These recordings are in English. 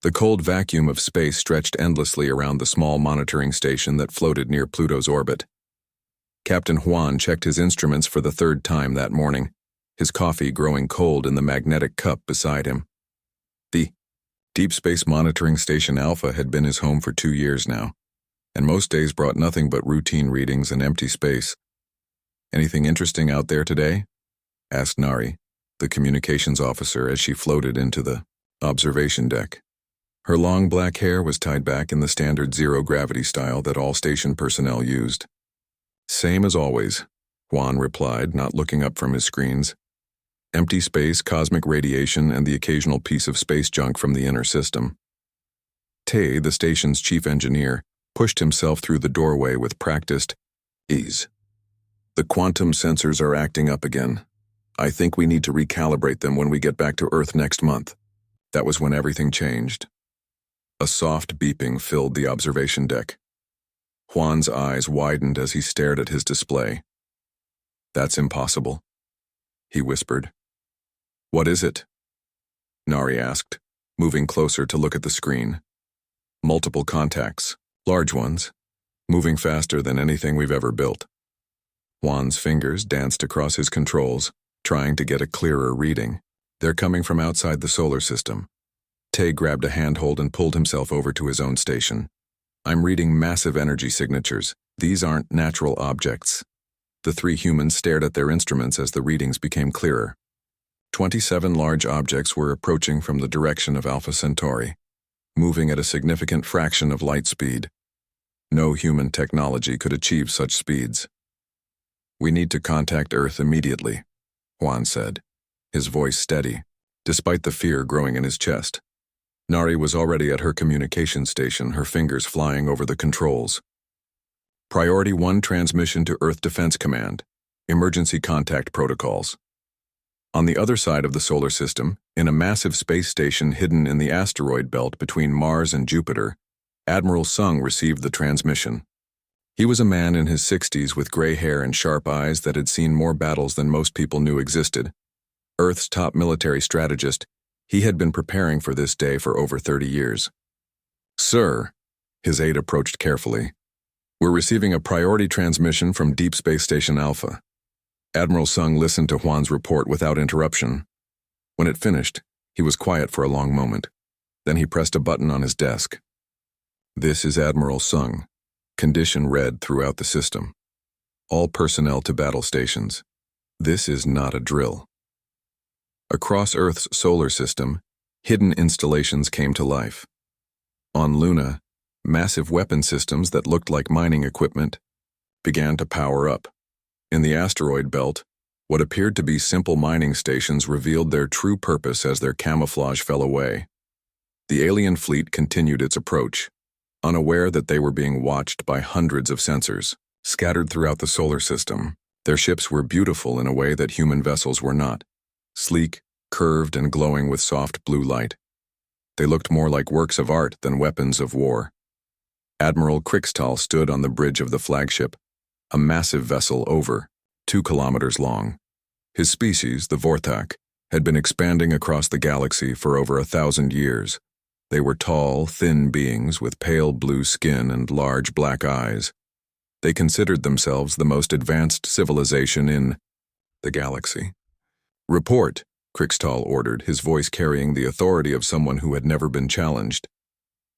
The cold vacuum of space stretched endlessly around the small monitoring station that floated near Pluto's orbit. Captain Juan checked his instruments for the third time that morning, his coffee growing cold in the magnetic cup beside him. The Deep Space Monitoring Station Alpha had been his home for 2 years now, and most days brought nothing but routine readings and empty space. "Anything interesting out there today?" asked Nari, the communications officer, as she floated into the observation deck. Her long black hair was tied back in the standard zero-gravity style that all station personnel used. "Same as always," Juan replied, not looking up from his screens. "Empty space, cosmic radiation, and the occasional piece of space junk from the inner system." Tay, the station's chief engineer, pushed himself through the doorway with practiced ease. "The quantum sensors are acting up again. I think we need to recalibrate them when we get back to Earth next month." That was when everything changed. A soft beeping filled the observation deck. Juan's eyes widened as he stared at his display. "That's impossible," he whispered. "What is it?" Nari asked, moving closer to look at the screen. "Multiple contacts, large ones, moving faster than anything we've ever built." Juan's fingers danced across his controls, trying to get a clearer reading. "They're coming from outside the solar system." Tay grabbed a handhold and pulled himself over to his own station. "I'm reading massive energy signatures. These aren't natural objects." The three humans stared at their instruments as the readings became clearer. 27 large objects were approaching from the direction of Alpha Centauri, moving at a significant fraction of light speed. No human technology could achieve such speeds. "We need to contact Earth immediately," Juan said, his voice steady, despite the fear growing in his chest. Nari was already at her communication station, her fingers flying over the controls. "Priority 1 transmission to Earth Defense Command. Emergency contact protocols." On the other side of the solar system, in a massive space station hidden in the asteroid belt between Mars and Jupiter, Admiral Sung received the transmission. He was a man in his 60s with gray hair and sharp eyes that had seen more battles than most people knew existed. Earth's top military strategist, he had been preparing for this day for over 30 years. "Sir," his aide approached carefully, "we're receiving a priority transmission from Deep Space Station Alpha." Admiral Sung listened to Juan's report without interruption. When it finished, he was quiet for a long moment. Then he pressed a button on his desk. "This is Admiral Sung. Condition read throughout the system. All personnel to battle stations. This is not a drill." Across Earth's solar system, hidden installations came to life. On Luna, massive weapon systems that looked like mining equipment began to power up. In the asteroid belt, what appeared to be simple mining stations revealed their true purpose as their camouflage fell away. The alien fleet continued its approach, unaware that they were being watched by hundreds of sensors, scattered throughout the solar system. Their ships were beautiful in a way that human vessels were not. Sleek, curved, and glowing with soft blue light. They looked more like works of art than weapons of war. Admiral Krixtal stood on the bridge of the flagship, a massive vessel over 2 kilometers long. His species, the Vorthak, had been expanding across the galaxy for over 1,000 years. They were tall, thin beings with pale blue skin and large black eyes. They considered themselves the most advanced civilization in the galaxy. "Report," Krixtal ordered, his voice carrying the authority of someone who had never been challenged.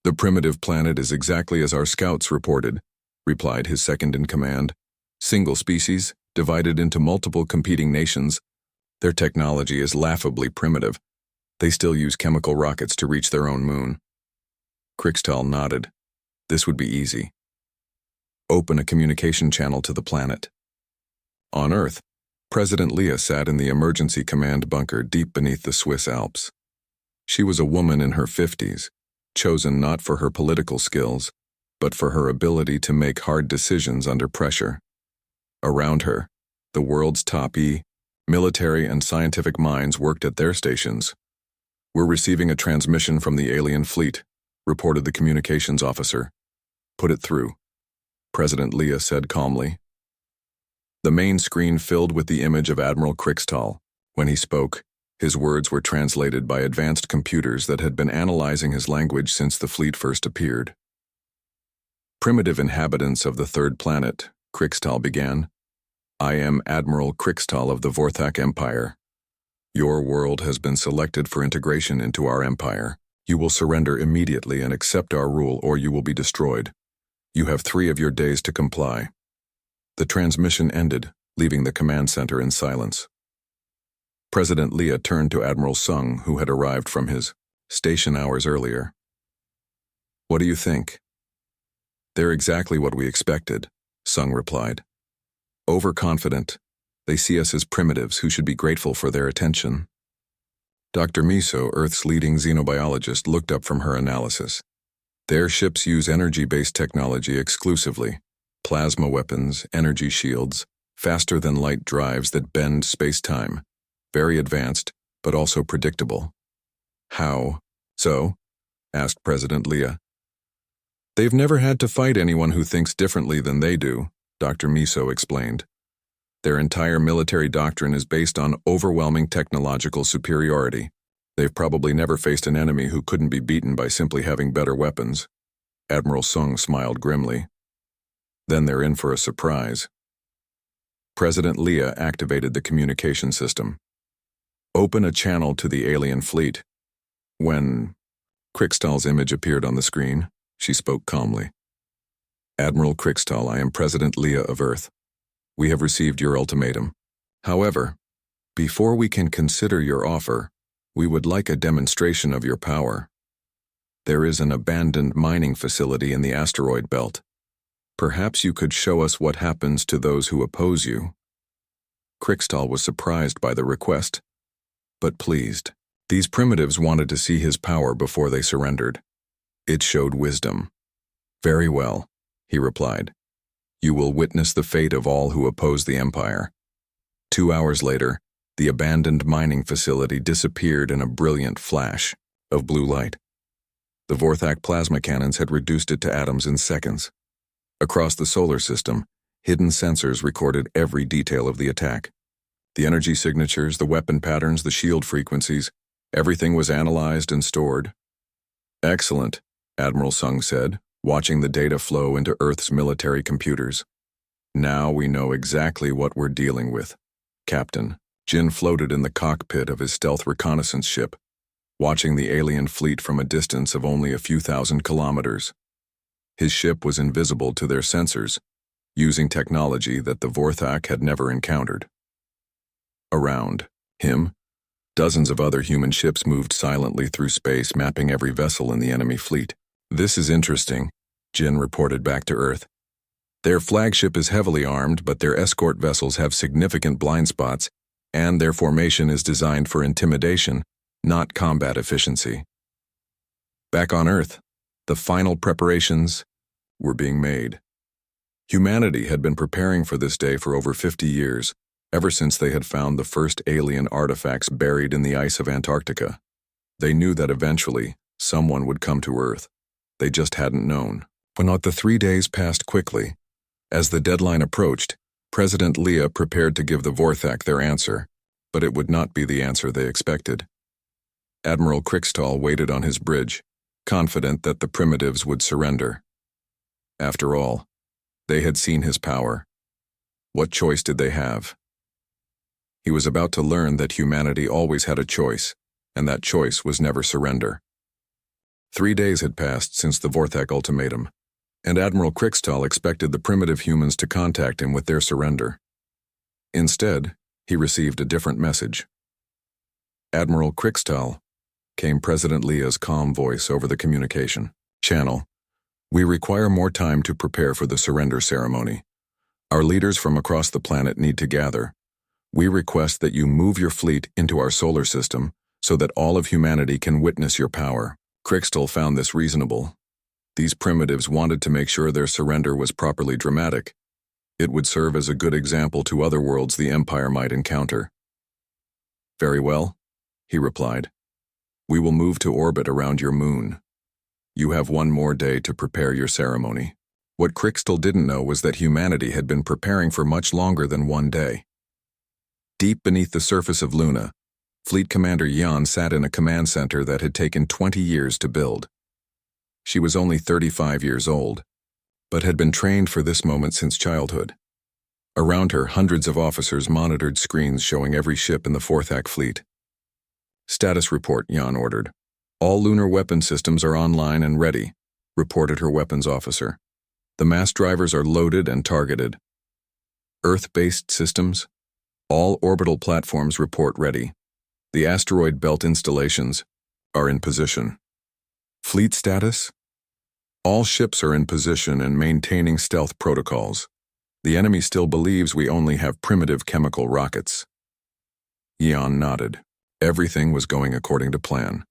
"The primitive planet is exactly as our scouts reported," replied his second-in-command. "Single species, divided into multiple competing nations. Their technology is laughably primitive. They still use chemical rockets to reach their own moon." Krixtal nodded. This would be easy. Open a communication channel to the planet. On Earth, President Leah sat in the emergency command bunker deep beneath the Swiss Alps. She was a woman in her 50s, chosen not for her political skills, but for her ability to make hard decisions under pressure. Around her, the world's top military and scientific minds worked at their stations. "We're receiving a transmission from the alien fleet," reported the communications officer. "Put it through," President Leah said calmly. The main screen filled with the image of Admiral Krixtal. When he spoke, His words were translated by advanced computers that had been analyzing his language since the fleet first appeared. Primitive inhabitants of the third planet, Krixtal began. I am Admiral Krixtal of the Vorthak Empire. Your world has been selected for integration into our empire. You will surrender immediately and accept our rule, or you will be destroyed. You have 3 of your days to comply. The transmission ended, leaving the command center in silence. President Leah turned to Admiral Sung, who had arrived from his station hours earlier. What do you think? They're exactly what we expected, Sung replied. Overconfident, they see us as primitives who should be grateful for their attention. Dr. Miso, Earth's leading xenobiologist, looked up from her analysis. Their ships use energy-based technology exclusively. Plasma weapons, energy shields, faster-than-light drives that bend space-time. Very advanced, but also predictable. How so? Asked President Leah. They've never had to fight anyone who thinks differently than they do, Dr. Miso explained. Their entire military doctrine is based on overwhelming technological superiority. They've probably never faced an enemy who couldn't be beaten by simply having better weapons. Admiral Sung smiled grimly. Then they're in for a surprise. President Leah activated the communication system. Open a channel to the alien fleet. When Krixtal's image appeared on the screen, she spoke calmly. Admiral Krixtal, I am President Leah of Earth. We have received your ultimatum. However, before we can consider your offer, we would like a demonstration of your power. There is an abandoned mining facility in the asteroid belt. Perhaps you could show us what happens to those who oppose you. Krixtal was surprised by the request, but pleased. These primitives wanted to see his power before they surrendered. It showed wisdom. Very well, he replied. You will witness the fate of all who oppose the Empire. 2 hours later, the abandoned mining facility disappeared in a brilliant flash of blue light. The Vorthak plasma cannons had reduced it to atoms in seconds. Across the solar system, hidden sensors recorded every detail of the attack. The energy signatures, the weapon patterns, the shield frequencies, everything was analyzed and stored. Excellent, Admiral Sung said, watching the data flow into Earth's military computers. Now we know exactly what we're dealing with. Captain, Jin floated in the cockpit of his stealth reconnaissance ship, watching the alien fleet from a distance of only a few thousand kilometers. His ship was invisible to their sensors, using technology that the Vorthak had never encountered. Around him, dozens of other human ships moved silently through space, mapping every vessel in the enemy fleet. This is interesting, Jin reported back to Earth. Their flagship is heavily armed, but their escort vessels have significant blind spots, and their formation is designed for intimidation, not combat efficiency. Back on Earth, the final preparations were being made. Humanity had been preparing for this day for over 50 years, ever since they had found the first alien artifacts buried in the ice of Antarctica. They knew that eventually, someone would come to Earth. They just hadn't known. But the 3 days passed quickly. As the deadline approached, President Leah prepared to give the Vorthak their answer, but it would not be the answer they expected. Admiral Krixtal waited on his bridge, confident that the primitives would surrender. After all, they had seen his power. What choice did they have? He was about to learn that humanity always had a choice, and that choice was never surrender. 3 days had passed since the Vorthak ultimatum, and Admiral Krixtal expected the primitive humans to contact him with their surrender. Instead, he received a different message. Admiral Krixtal, came President Leah's calm voice over the communication channel. We require more time to prepare for the surrender ceremony. Our leaders from across the planet need to gather. We request that you move your fleet into our solar system so that all of humanity can witness your power. Krixtal found this reasonable. These primitives wanted to make sure their surrender was properly dramatic. It would serve as a good example to other worlds the Empire might encounter. Very well, he replied. We will move to orbit around your moon. You have 1 more day to prepare your ceremony. What Krixtal didn't know was that humanity had been preparing for much longer than 1 day. Deep beneath the surface of Luna, Fleet Commander Yan sat in a command center that had taken 20 years to build. She was only 35 years old, but had been trained for this moment since childhood. Around her, hundreds of officers monitored screens showing every ship in the Vorthak fleet. "Status report," Yan ordered. "All lunar weapon systems are online and ready," reported her weapons officer. "The mass drivers are loaded and targeted. Earth-based systems? All orbital platforms report ready. The asteroid belt installations are in position. Fleet status? All ships are in position and maintaining stealth protocols. The enemy still believes we only have primitive chemical rockets." Yan nodded. Everything was going according to plan.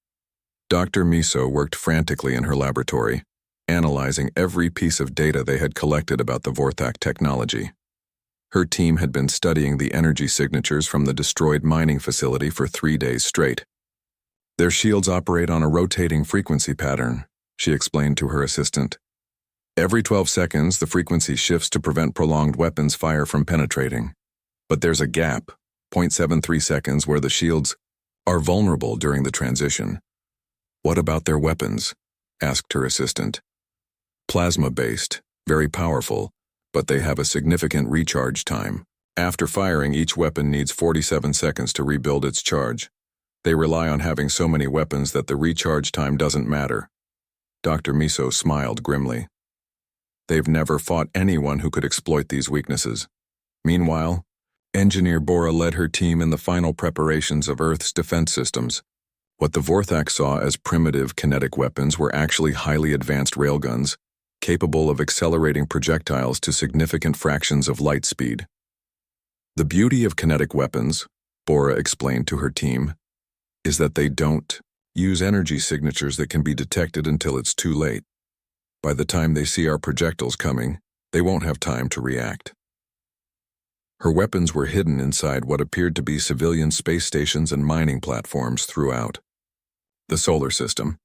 Dr. Miso worked frantically in her laboratory, analyzing every piece of data they had collected about the Vorthak technology. Her team had been studying the energy signatures from the destroyed mining facility for 3 days straight. "Their shields operate on a rotating frequency pattern," she explained to her assistant. "Every 12 seconds, the frequency shifts to prevent prolonged weapons fire from penetrating. But there's a gap, 0.73 seconds, where the shields are vulnerable during the transition." "What about their weapons?" asked her assistant. "Plasma-based, very powerful, but they have a significant recharge time. After firing, each weapon needs 47 seconds to rebuild its charge. They rely on having so many weapons that the recharge time doesn't matter." Dr. Miso smiled grimly. "They've never fought anyone who could exploit these weaknesses." Meanwhile, Engineer Bora led her team in the final preparations of Earth's defense systems. What the Vorthak saw as primitive kinetic weapons were actually highly advanced railguns, capable of accelerating projectiles to significant fractions of light speed. "The beauty of kinetic weapons," Bora explained to her team, "is that they don't use energy signatures that can be detected until it's too late. By the time they see our projectiles coming, they won't have time to react." Her weapons were hidden inside what appeared to be civilian space stations and mining platforms throughout the solar system.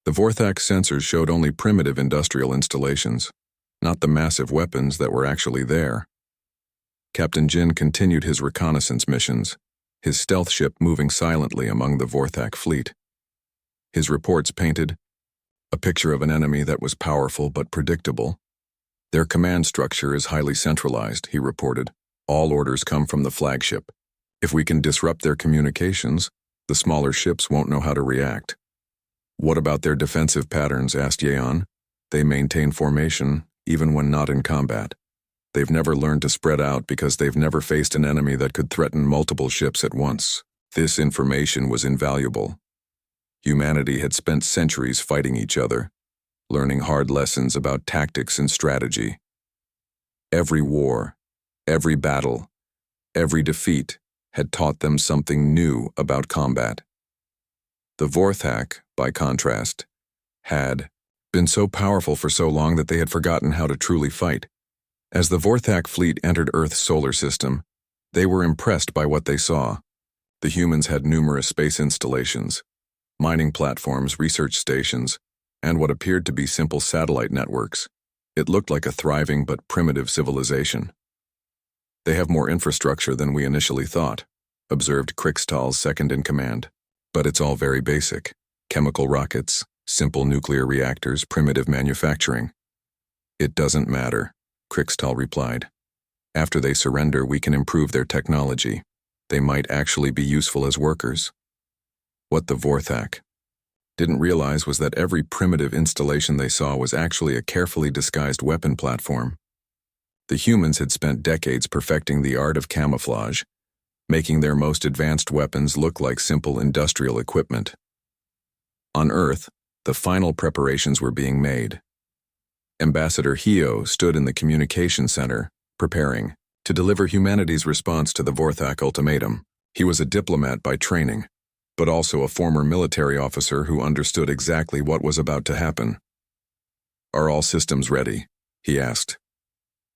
The Vorthak sensors showed only primitive industrial installations, not the massive weapons that were actually there. Captain Jin continued his reconnaissance missions, his stealth ship moving silently among the Vorthak fleet. His reports painted a picture of an enemy that was powerful but predictable. "Their command structure is highly centralized," he reported. "All orders come from the flagship. If we can disrupt their communications, the smaller ships won't know how to react." "What about their defensive patterns?" asked Yeon. "They maintain formation, even when not in combat. They've never learned to spread out because they've never faced an enemy that could threaten multiple ships at once." This information was invaluable. Humanity had spent centuries fighting each other, learning hard lessons about tactics and strategy. Every war, every battle, every defeat had taught them something new about combat. The Vorthak, by contrast, had been so powerful for so long that they had forgotten how to truly fight. As the Vorthak fleet entered Earth's solar system, they were impressed by what they saw. The humans had numerous space installations, mining platforms, research stations, and what appeared to be simple satellite networks. It looked like a thriving but primitive civilization. "They have more infrastructure than we initially thought," observed Krikstal's second-in-command. "But it's all very basic. Chemical rockets, simple nuclear reactors, primitive manufacturing." "It doesn't matter," Krikstal replied. "After they surrender, we can improve their technology. They might actually be useful as workers." What the Vorthak didn't realize was that every primitive installation they saw was actually a carefully disguised weapon platform. The humans had spent decades perfecting the art of camouflage, making their most advanced weapons look like simple industrial equipment. On Earth, the final preparations were being made. Ambassador Hio stood in the communication center, preparing to deliver humanity's response to the Vorthak ultimatum. He was a diplomat by training, but also a former military officer who understood exactly what was about to happen. "Are all systems ready?" he asked.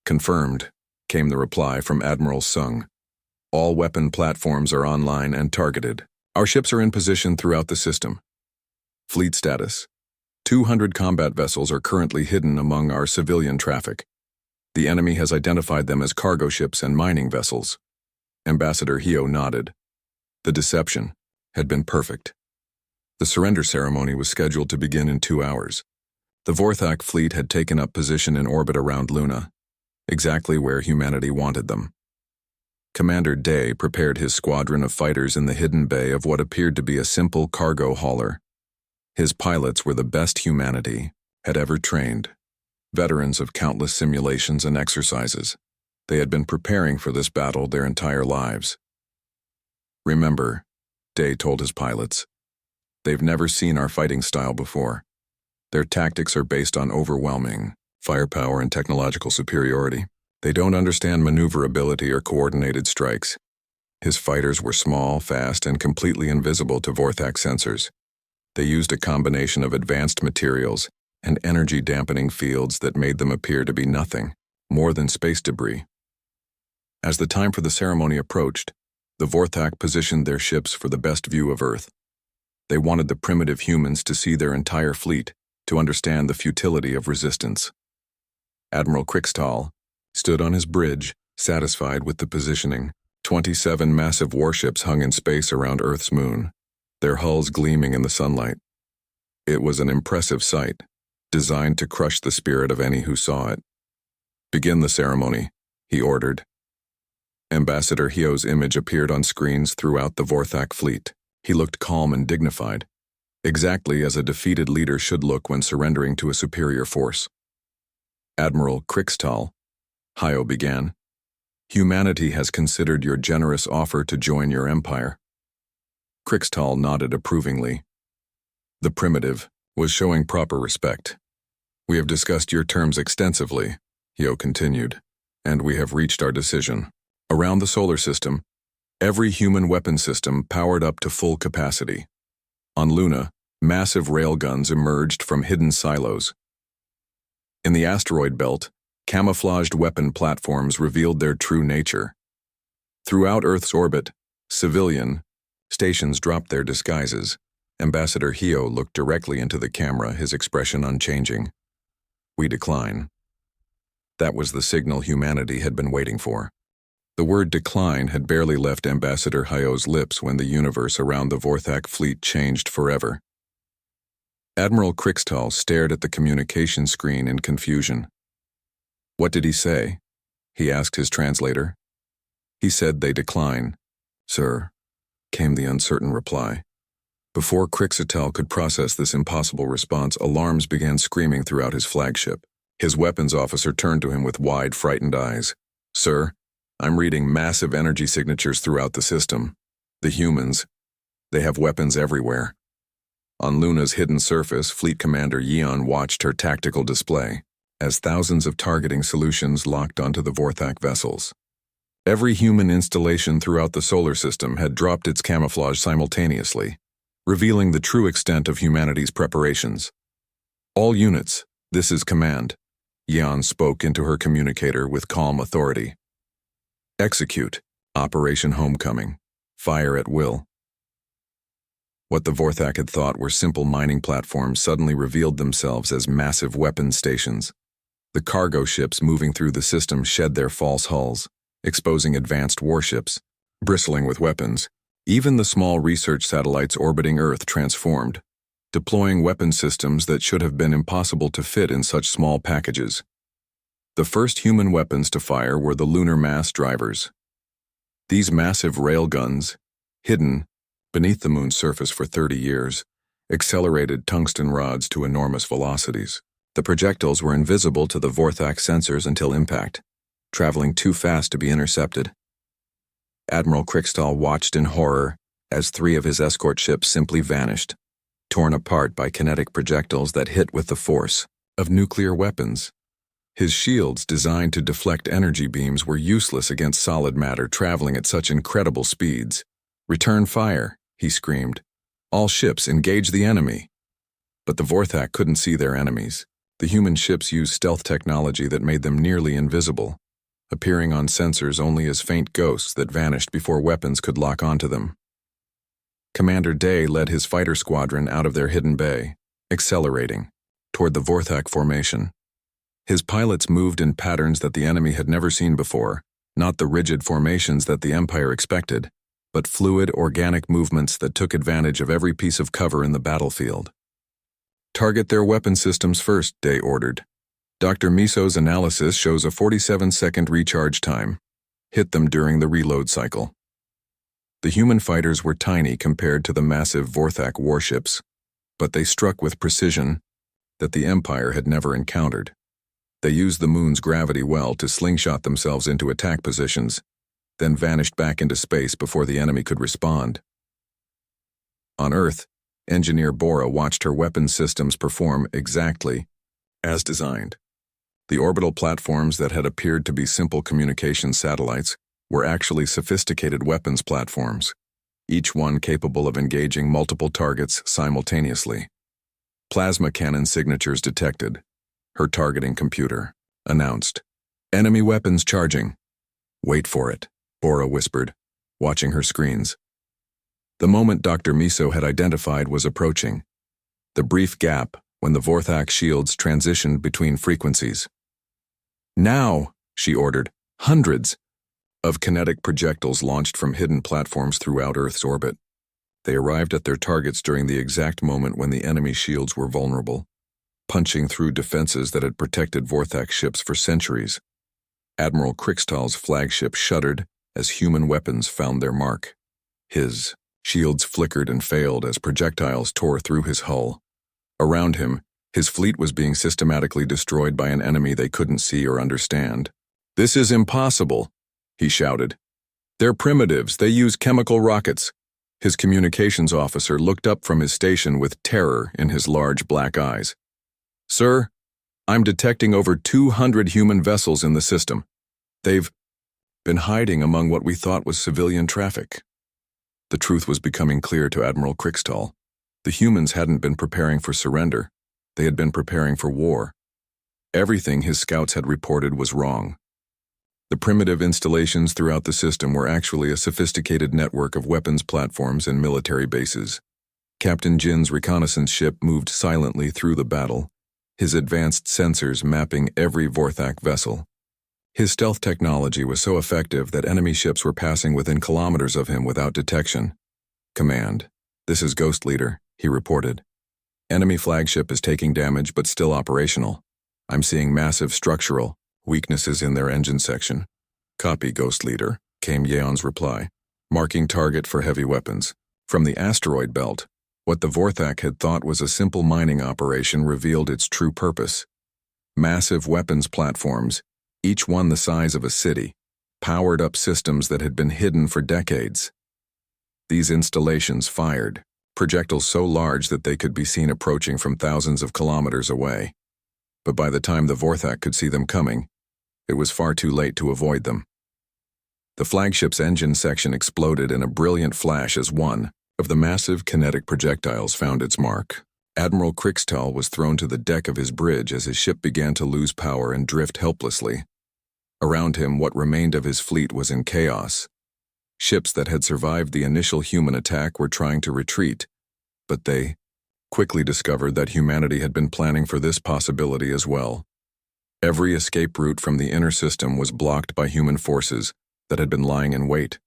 "Confirmed," came the reply from Admiral Sung. "All weapon platforms are online and targeted. Our ships are in position throughout the system. Fleet status: 200 combat vessels are currently hidden among our civilian traffic. The enemy has identified them as cargo ships and mining vessels." Ambassador Hio nodded. "The deception. had been perfect. The surrender ceremony was scheduled to begin in 2 hours. The Vorthak fleet had taken up position in orbit around Luna, exactly where humanity wanted them. Commander Day prepared his squadron of fighters in the hidden bay of what appeared to be a simple cargo hauler. His pilots were the best humanity had ever trained, veterans of countless simulations and exercises. They had been preparing for this battle their entire lives. Remember, Day told his pilots, they've never seen our fighting style before. Their tactics are based on overwhelming firepower and technological superiority. They don't understand maneuverability or coordinated strikes. His fighters were small, fast, and completely invisible to Vorthak sensors. They used a combination of advanced materials and energy-dampening fields that made them appear to be nothing more than space debris. As the time for the ceremony approached, the Vorthak positioned their ships for the best view of Earth. They wanted the primitive humans to see their entire fleet, to understand the futility of resistance. Admiral Krixtal stood on his bridge, satisfied with the positioning. 27 massive warships hung in space around Earth's moon, their hulls gleaming in the sunlight. It was an impressive sight, designed to crush the spirit of any who saw it. "Begin the ceremony," he ordered. Ambassador Hyo's image appeared on screens throughout the Vorthak fleet. He looked calm and dignified, exactly as a defeated leader should look when surrendering to a superior force. "Admiral Krixtal," Hyo began, "humanity has considered your generous offer to join your empire." Krixtal nodded approvingly. The primitive was showing proper respect. "We have discussed your terms extensively," Hyo continued, "and we have reached our decision. Around the solar system, every human weapon system powered up to full capacity. On Luna, massive railguns emerged from hidden silos. In the asteroid belt, camouflaged weapon platforms revealed their true nature. Throughout Earth's orbit, civilian stations dropped their disguises. Ambassador Hyo looked directly into the camera, his expression unchanging. "We decline." That was the signal humanity had been waiting for. The word decline had barely left Ambassador Hyo's lips when the universe around the Vorthak fleet changed forever. Admiral Krixtal stared at the communication screen in confusion. "What did he say?" he asked his translator. "He said they decline, sir," came the uncertain reply. Before Krixtal could process this impossible response, alarms began screaming throughout his flagship. His weapons officer turned to him with wide, frightened eyes. "Sir, I'm reading massive energy signatures throughout the system. The humans, they have weapons everywhere." On Luna's hidden surface, Fleet Commander Yeon watched her tactical display as thousands of targeting solutions locked onto the Vorthak vessels. Every human installation throughout the solar system had dropped its camouflage simultaneously, revealing the true extent of humanity's preparations. "All units, this is command," Yeon spoke into her communicator with calm authority. "Execute Operation Homecoming. Fire at will." What the Vorthak had thought were simple mining platforms suddenly revealed themselves as massive weapons stations. The cargo ships moving through the system shed their false hulls, exposing advanced warships, bristling with weapons. Even the small research satellites orbiting Earth transformed, deploying weapon systems that should have been impossible to fit in such small packages. The first human weapons to fire were the lunar mass drivers. These massive railguns, hidden beneath the moon's surface for 30 years, accelerated tungsten rods to enormous velocities. The projectiles were invisible to the Vorthak sensors until impact, traveling too fast to be intercepted. Admiral Krixtal watched in horror as 3 of his escort ships simply vanished, torn apart by kinetic projectiles that hit with the force of nuclear weapons. His shields, designed to deflect energy beams, were useless against solid matter traveling at such incredible speeds. "Return fire," he screamed. "All ships, engage the enemy." But the Vorthak couldn't see their enemies. The human ships used stealth technology that made them nearly invisible, appearing on sensors only as faint ghosts that vanished before weapons could lock onto them. Commander Day led his fighter squadron out of their hidden bay, accelerating toward the Vorthak formation. His pilots moved in patterns that the enemy had never seen before, not the rigid formations that the Empire expected, but fluid, organic movements that took advantage of every piece of cover in the battlefield. Target their weapon systems first, Day ordered. Dr. Miso's analysis shows a 47-second recharge time. Hit them during the reload cycle. The human fighters were tiny compared to the massive Vorthak warships, but they struck with precision that the Empire had never encountered. They used the moon's gravity well to slingshot themselves into attack positions, then vanished back into space before the enemy could respond. On Earth, Engineer Bora watched her weapon systems perform exactly as designed. The orbital platforms that had appeared to be simple communication satellites were actually sophisticated weapons platforms, each one capable of engaging multiple targets simultaneously. Plasma cannon signatures detected. Her targeting computer announced, "Enemy weapons charging." "Wait for it," Bora whispered, watching her screens. The moment Dr. Miso had identified was approaching. The brief gap when the Vorthak shields transitioned between frequencies. "Now," she ordered, hundreds of kinetic projectiles launched from hidden platforms throughout Earth's orbit. They arrived at their targets during the exact moment when the enemy shields were vulnerable, punching through defenses that had protected Vorthak ships for centuries. Admiral Krikstal's flagship shuddered as human weapons found their mark. His shields flickered and failed as projectiles tore through his hull. Around him, his fleet was being systematically destroyed by an enemy they couldn't see or understand. "This is impossible," he shouted. "They're primitives. They use chemical rockets." His communications officer looked up from his station with terror in his large black eyes. "Sir, I'm detecting over 200 human vessels in the system. They've been hiding among what we thought was civilian traffic." The truth was becoming clear to Admiral Krikstal. The humans hadn't been preparing for surrender. They had been preparing for war. Everything his scouts had reported was wrong. The primitive installations throughout the system were actually a sophisticated network of weapons platforms and military bases. Captain Jin's reconnaissance ship moved silently through the battle, his advanced sensors mapping every Vorthak vessel. His stealth technology was so effective that enemy ships were passing within kilometers of him without detection. "Command, this is Ghost Leader," he reported. "Enemy flagship is taking damage but still operational. I'm seeing massive structural weaknesses in their engine section." "Copy, Ghost Leader," came Yeon's reply. "Marking target for heavy weapons." From the asteroid belt, what the Vorthak had thought was a simple mining operation revealed its true purpose. Massive weapons platforms, each one the size of a city, powered up systems that had been hidden for decades. These installations fired projectiles so large that they could be seen approaching from thousands of kilometers away. But by the time the Vorthak could see them coming, it was far too late to avoid them. The flagship's engine section exploded in a brilliant flash as one of the massive kinetic projectiles found its mark. Admiral Krikstal was thrown to the deck of his bridge as his ship began to lose power and drift helplessly. Around him, what remained of his fleet was in chaos. Ships that had survived the initial human attack were trying to retreat, but they quickly discovered that humanity had been planning for this possibility as well. Every escape route from the inner system was blocked by human forces that had been lying in wait.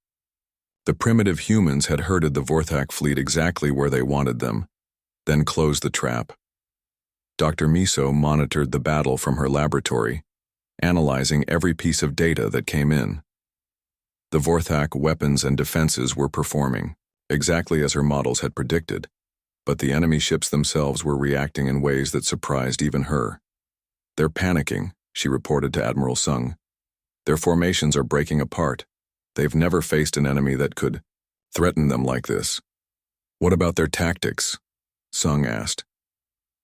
The primitive humans had herded the Vorthak fleet exactly where they wanted them, then closed the trap. Dr. Miso monitored the battle from her laboratory, analyzing every piece of data that came in. The Vorthak weapons and defenses were performing, exactly as her models had predicted, but the enemy ships themselves were reacting in ways that surprised even her. "They're panicking," she reported to Admiral Sung. "Their formations are breaking apart. They've never faced an enemy that could threaten them like this." "What about their tactics?" Sung asked.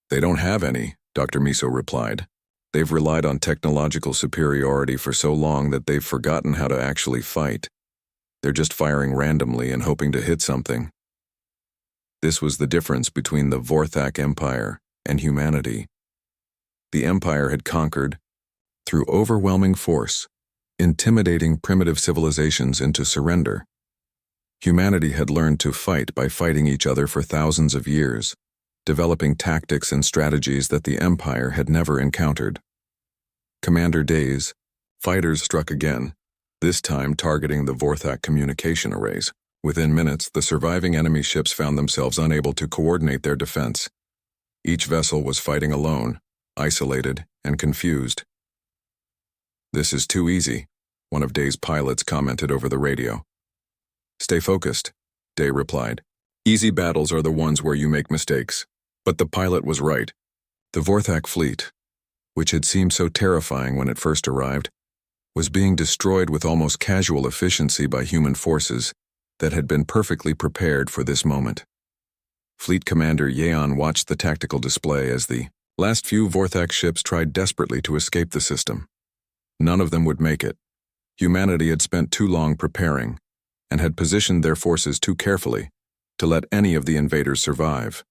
"They don't have any," Dr. Miso replied. "They've relied on technological superiority for so long that they've forgotten how to actually fight. They're just firing randomly and hoping to hit something." This was the difference between the Vorthak Empire and humanity. The Empire had conquered, through overwhelming force, intimidating primitive civilizations into surrender. Humanity had learned to fight by fighting each other for thousands of years, developing tactics and strategies that the Empire had never encountered. Commander Days, fighters struck again, this time targeting the Vorthak communication arrays. Within minutes, the surviving enemy ships found themselves unable to coordinate their defense. Each vessel was fighting alone, isolated, and confused. "This is too easy," one of Day's pilots commented over the radio. "Stay focused," Day replied. "Easy battles are the ones where you make mistakes." But the pilot was right. The Vorthak fleet, which had seemed so terrifying when it first arrived, was being destroyed with almost casual efficiency by human forces that had been perfectly prepared for this moment. Fleet Commander Yeon watched the tactical display as the last few Vorthak ships tried desperately to escape the system. None of them would make it. Humanity had spent too long preparing, and had positioned their forces too carefully to let any of the invaders survive.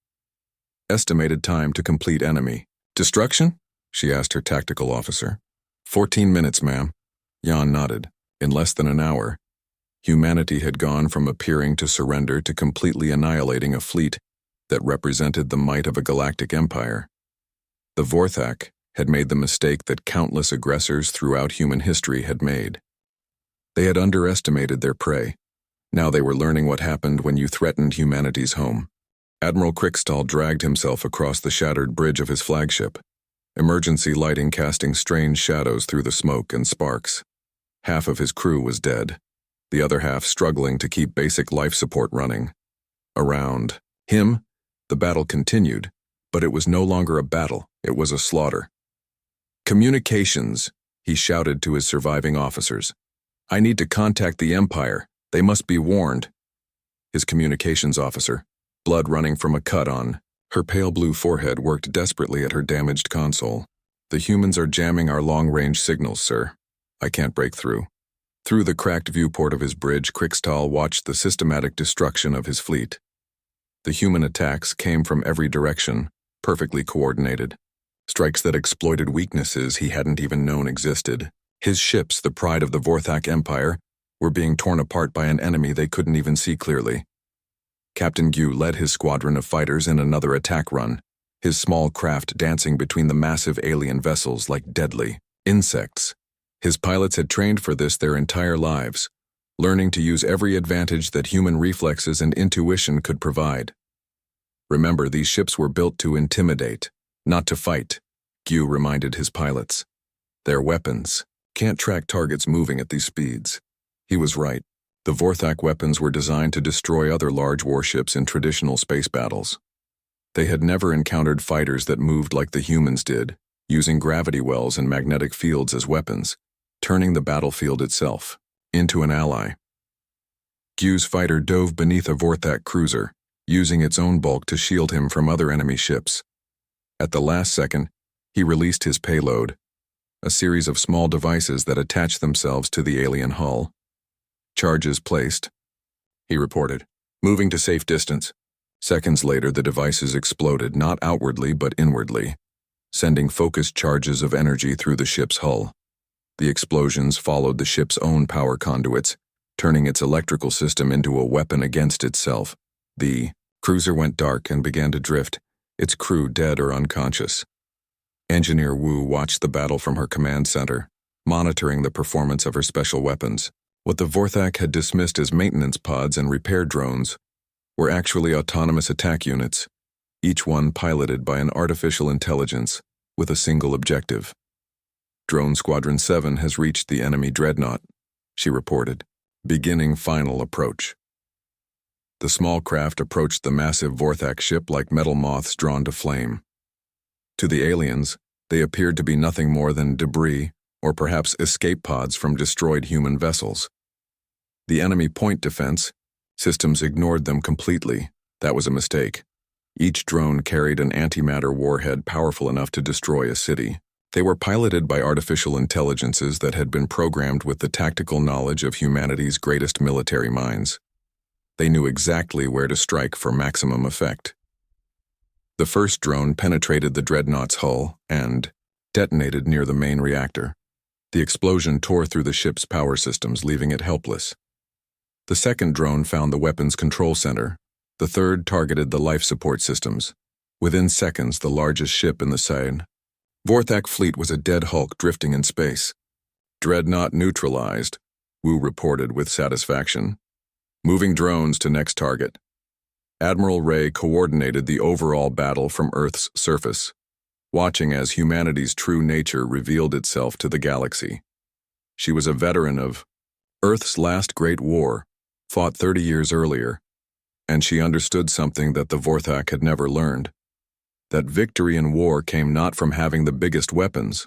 "Estimated time to complete enemy destruction?" she asked her tactical officer. 14 minutes, ma'am." Jan nodded. In less than an hour, humanity had gone from appearing to surrender to completely annihilating a fleet that represented the might of a galactic empire. The Vorthak had made the mistake that countless aggressors throughout human history had made. They had underestimated their prey. Now they were learning what happened when you threatened humanity's home. Admiral Krickstall dragged himself across the shattered bridge of his flagship, emergency lighting casting strange shadows through the smoke and sparks. Half of his crew was dead, the other half struggling to keep basic life support running. Around him, the battle continued, but it was no longer a battle, it was a slaughter. "Communications," he shouted to his surviving officers. "I need to contact the Empire. They must be warned." His communications officer, blood running from a cut on her pale blue forehead, worked desperately at her damaged console. "The humans are jamming our long-range signals, sir. I can't break through." Through the cracked viewport of his bridge, Krickstall watched the systematic destruction of his fleet. The human attacks came from every direction, perfectly coordinated. Strikes that exploited weaknesses he hadn't even known existed. His ships, the pride of the Vorthak Empire, were being torn apart by an enemy they couldn't even see clearly. Captain Gu led his squadron of fighters in another attack run, his small craft dancing between the massive alien vessels like deadly insects. His pilots had trained for this their entire lives, learning to use every advantage that human reflexes and intuition could provide. "Remember, these ships were built to intimidate, not to fight," Gu reminded his pilots. "Their weapons can't track targets moving at these speeds." He was right. The Vorthak weapons were designed to destroy other large warships in traditional space battles. They had never encountered fighters that moved like the humans did, using gravity wells and magnetic fields as weapons, turning the battlefield itself into an ally. Gu's fighter dove beneath a Vorthak cruiser, using its own bulk to shield him from other enemy ships. At the last second, he released his payload, a series of small devices that attached themselves to the alien hull. "Charges placed," he reported, moving to safe distance. Seconds later, the devices exploded, not outwardly but inwardly, sending focused charges of energy through the ship's hull. The explosions followed the ship's own power conduits, turning its electrical system into a weapon against itself. The cruiser went dark and began to drift, its crew dead or unconscious. Engineer Wu watched the battle from her command center, monitoring the performance of her special weapons. What the Vorthak had dismissed as maintenance pods and repair drones were actually autonomous attack units, each one piloted by an artificial intelligence with a single objective. "Drone Squadron 7 has reached the enemy dreadnought," she reported, "beginning final approach." The small craft approached the massive Vorthak ship like metal moths drawn to flame. To the aliens, they appeared to be nothing more than debris or perhaps escape pods from destroyed human vessels. The enemy point defense systems ignored them completely. That was a mistake. Each drone carried an antimatter warhead powerful enough to destroy a city. They were piloted by artificial intelligences that had been programmed with the tactical knowledge of humanity's greatest military minds. They knew exactly where to strike for maximum effect. The first drone penetrated the dreadnought's hull and detonated near the main reactor. The explosion tore through the ship's power systems, leaving it helpless. The second drone found the weapons control center. The third targeted the life support systems. Within seconds, the largest ship in the Vorthak fleet was a dead hulk drifting in space. "Dreadnought neutralized," Wu reported with satisfaction. Moving drones to next target. Admiral Ray coordinated the overall battle from Earth's surface, watching as humanity's true nature revealed itself to the galaxy. She was a veteran of Earth's last great war, fought 30 years earlier, and she understood something that the Vorthak had never learned. That victory in war came not from having the biggest weapons,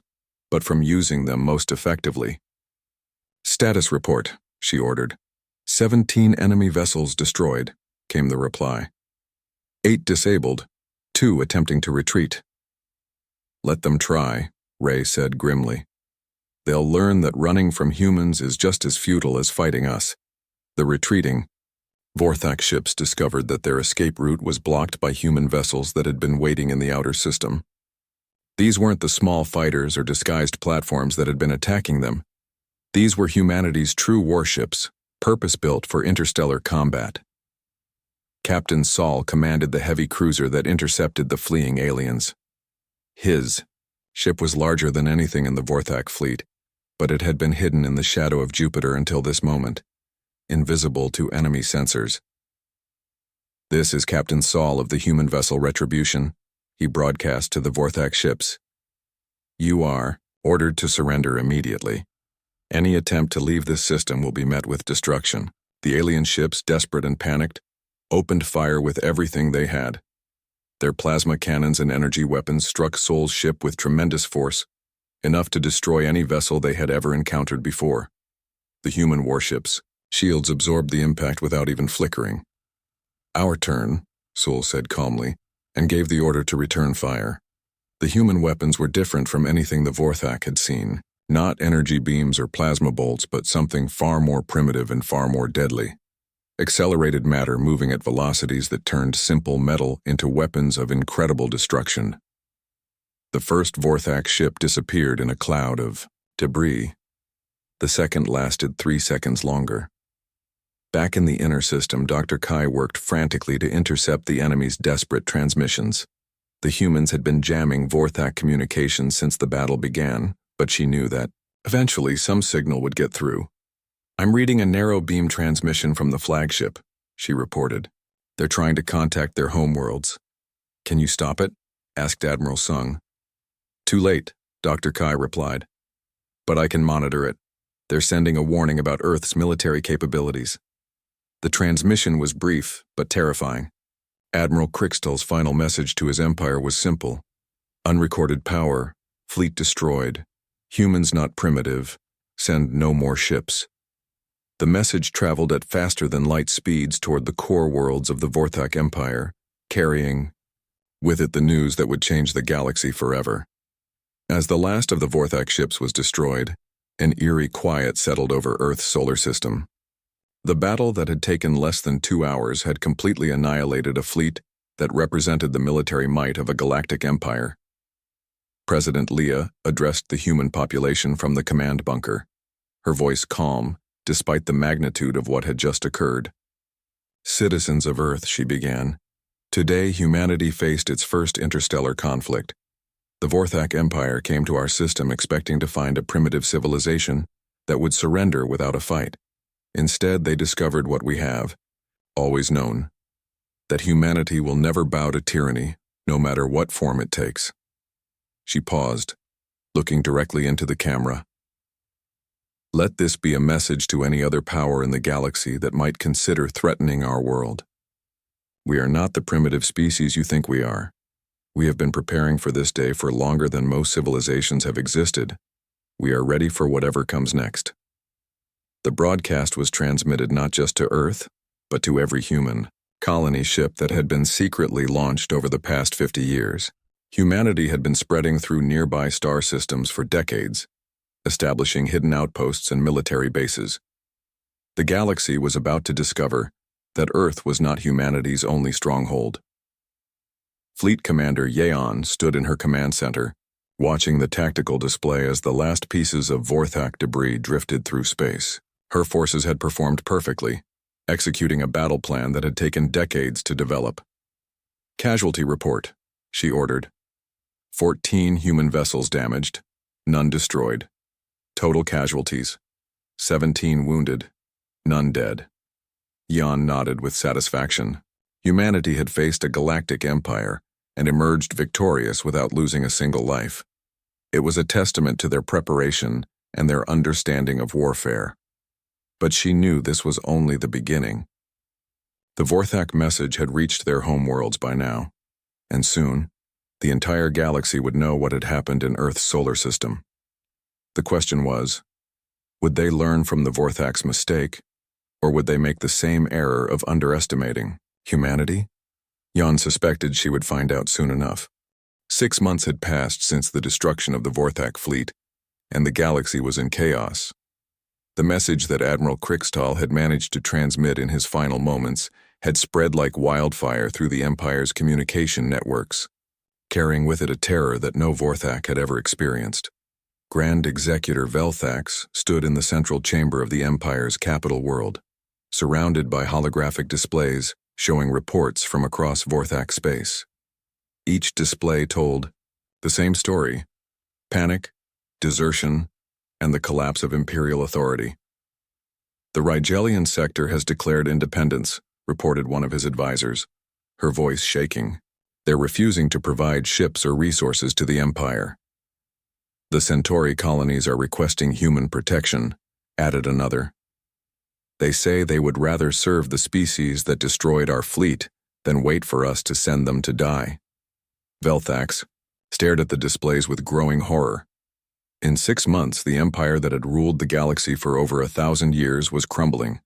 but from using them most effectively. "Status report," she ordered. 17 enemy vessels destroyed, came the reply. 8 disabled, 2 attempting to retreat. "Let them try," Ray said grimly. "They'll learn that running from humans is just as futile as fighting us." The retreating Vorthak ships discovered that their escape route was blocked by human vessels that had been waiting in the outer system. These weren't the small fighters or disguised platforms that had been attacking them. These were humanity's true warships, purpose-built for interstellar combat. Captain Saul commanded the heavy cruiser that intercepted the fleeing aliens. His ship was larger than anything in the Vorthak fleet, but it had been hidden in the shadow of Jupiter until this moment, invisible to enemy sensors. "This is Captain Saul of the human vessel Retribution," he broadcast to the Vorthak ships. "You are ordered to surrender immediately. Any attempt to leave this system will be met with destruction." The alien ships, desperate and panicked, opened fire with everything they had. Their plasma cannons and energy weapons struck Sol's ship with tremendous force, enough to destroy any vessel they had ever encountered before. The human warships' shields absorbed the impact without even flickering. "Our turn," Sol said calmly, and gave the order to return fire. The human weapons were different from anything the Vorthak had seen. Not energy beams or plasma bolts, but something far more primitive and far more deadly. Accelerated matter moving at velocities that turned simple metal into weapons of incredible destruction. The first Vorthak ship disappeared in a cloud of debris. The second lasted 3 seconds longer. Back in the inner system, Dr. Kai worked frantically to intercept the enemy's desperate transmissions. The humans had been jamming Vorthak communications since the battle began, but she knew that eventually some signal would get through. "I'm reading a narrow beam transmission from the flagship," she reported. "They're trying to contact their homeworlds." "Can you stop it?" asked Admiral Sung. "Too late," Dr. Kai replied. "But I can monitor it. They're sending a warning about Earth's military capabilities." The transmission was brief, but terrifying. Admiral Crixtall's final message to his empire was simple. "Unrecorded power, fleet destroyed, humans not primitive, send no more ships." The message traveled at faster than light speeds toward the core worlds of the Vorthak Empire, carrying with it the news that would change the galaxy forever. As the last of the Vorthak ships was destroyed, an eerie quiet settled over Earth's solar system. The battle that had taken less than 2 hours had completely annihilated a fleet that represented the military might of a galactic empire. President Leah addressed the human population from the command bunker, her voice calm, despite the magnitude of what had just occurred. "Citizens of Earth," she began, "today humanity faced its first interstellar conflict. The Vorthak Empire came to our system expecting to find a primitive civilization that would surrender without a fight. Instead, they discovered what we have always known, that humanity will never bow to tyranny, no matter what form it takes." She paused, looking directly into the camera. "Let this be a message to any other power in the galaxy that might consider threatening our world. We are not the primitive species you think we are. We have been preparing for this day for longer than most civilizations have existed. We are ready for whatever comes next." The broadcast was transmitted not just to Earth, but to every human colony ship that had been secretly launched over the past 50 years. Humanity had been spreading through nearby star systems for decades, establishing hidden outposts and military bases. The galaxy was about to discover that Earth was not humanity's only stronghold. Fleet Commander Yeon stood in her command center, watching the tactical display as the last pieces of Vorthak debris drifted through space. Her forces had performed perfectly, executing a battle plan that had taken decades to develop. "Casualty report," she ordered. 14 human vessels damaged, none destroyed. Total casualties: 17 wounded, none dead. Jan nodded with satisfaction. Humanity had faced a galactic empire and emerged victorious without losing a single life. It was a testament to their preparation and their understanding of warfare. But she knew this was only the beginning. The Vorthak message had reached their homeworlds by now, and soon, the entire galaxy would know what had happened in Earth's solar system. The question was, would they learn from the Vorthak's mistake, or would they make the same error of underestimating humanity? Jan suspected she would find out soon enough. 6 months had passed since the destruction of the Vorthak fleet, and the galaxy was in chaos. The message that Admiral Krikstal had managed to transmit in his final moments had spread like wildfire through the Empire's communication networks, carrying with it a terror that no Vorthak had ever experienced. Grand Executor Velthax stood in the central chamber of the Empire's capital world, surrounded by holographic displays showing reports from across Vorthak space. Each display told the same story: panic, desertion, and the collapse of Imperial authority. The Rigelian sector has declared independence, reported one of his advisors, her voice shaking. They're refusing to provide ships or resources to the Empire. The Centauri colonies are requesting human protection, added another. They say they would rather serve the species that destroyed our fleet than wait for us to send them to die. Velthax stared at the displays with growing horror. In 6 months, the empire that had ruled the galaxy for over 1,000 years was crumbling,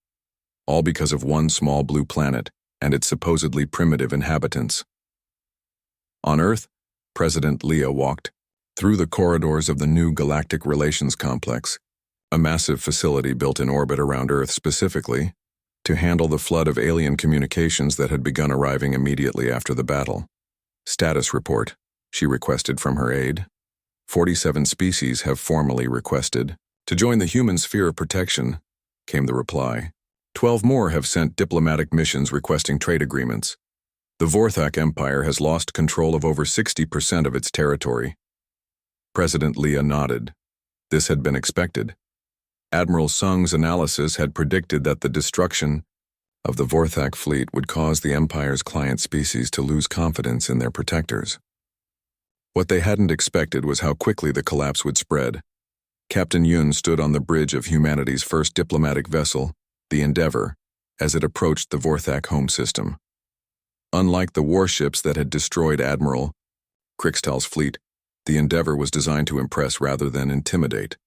all because of one small blue planet and its supposedly primitive inhabitants. On Earth, President Leah walked through the corridors of the new Galactic Relations Complex, a massive facility built in orbit around Earth specifically to handle the flood of alien communications that had begun arriving immediately after the battle. Status report, she requested from her aide. 47 species have formally requested to join the human sphere of protection, came the reply. 12 more have sent diplomatic missions requesting trade agreements. The Vorthak Empire has lost control of over 60% of its territory. President Leah nodded. This had been expected. Admiral Sung's analysis had predicted that the destruction of the Vorthak fleet would cause the Empire's client species to lose confidence in their protectors. What they hadn't expected was how quickly the collapse would spread. Captain Yun stood on the bridge of humanity's first diplomatic vessel, the Endeavor, as it approached the Vorthak home system. Unlike the warships that had destroyed Admiral Krikstal's fleet, the Endeavor was designed to impress rather than intimidate.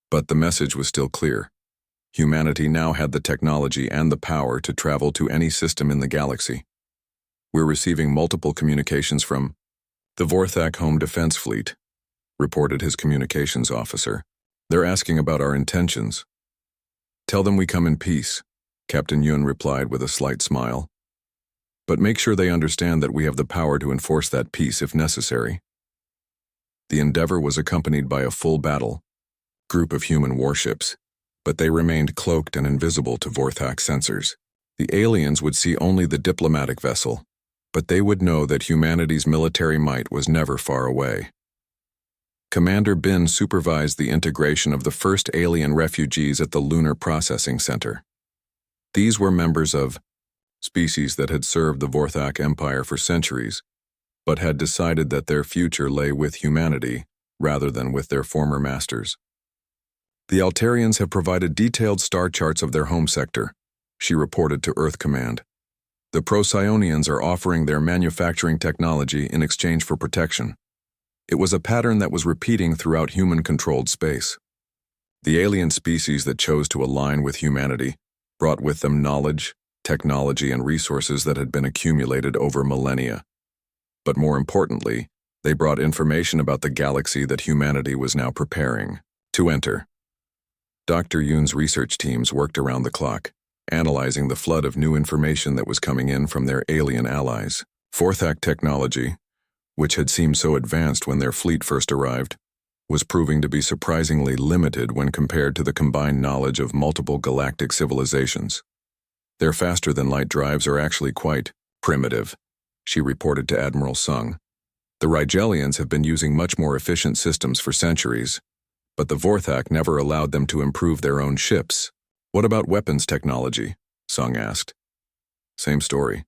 But the message was still clear. Humanity now had the technology and the power to travel to any system in the galaxy. We're receiving multiple communications from the Vorthak Home Defense Fleet, reported his communications officer. They're asking about our intentions. Tell them we come in peace, Captain Yun replied with a slight smile. But make sure they understand that we have the power to enforce that peace if necessary. The Endeavor was accompanied by a full battle group of human warships, but they remained cloaked and invisible to Vorthak sensors. The aliens would see only the diplomatic vessel, but they would know that humanity's military might was never far away. Commander Bin supervised the integration of the first alien refugees at the Lunar Processing Center. These were members of species that had served the Vorthak Empire for centuries, but had decided that their future lay with humanity rather than with their former masters. The Altarians have provided detailed star charts of their home sector, she reported to Earth Command. The Procyon are offering their manufacturing technology in exchange for protection. It was a pattern that was repeating throughout human-controlled space. The alien species that chose to align with humanity brought with them knowledge, technology, and resources that had been accumulated over millennia. But more importantly, they brought information about the galaxy that humanity was now preparing to enter. Dr. Yun's research teams worked around the clock, analyzing the flood of new information that was coming in from their alien allies. Vorthak technology, which had seemed so advanced when their fleet first arrived, was proving to be surprisingly limited when compared to the combined knowledge of multiple galactic civilizations. Their faster-than-light drives are actually quite primitive, she reported to Admiral Sung. The Rigelians have been using much more efficient systems for centuries, but the Vorthak never allowed them to improve their own ships. What about weapons technology? Sung asked. Same story.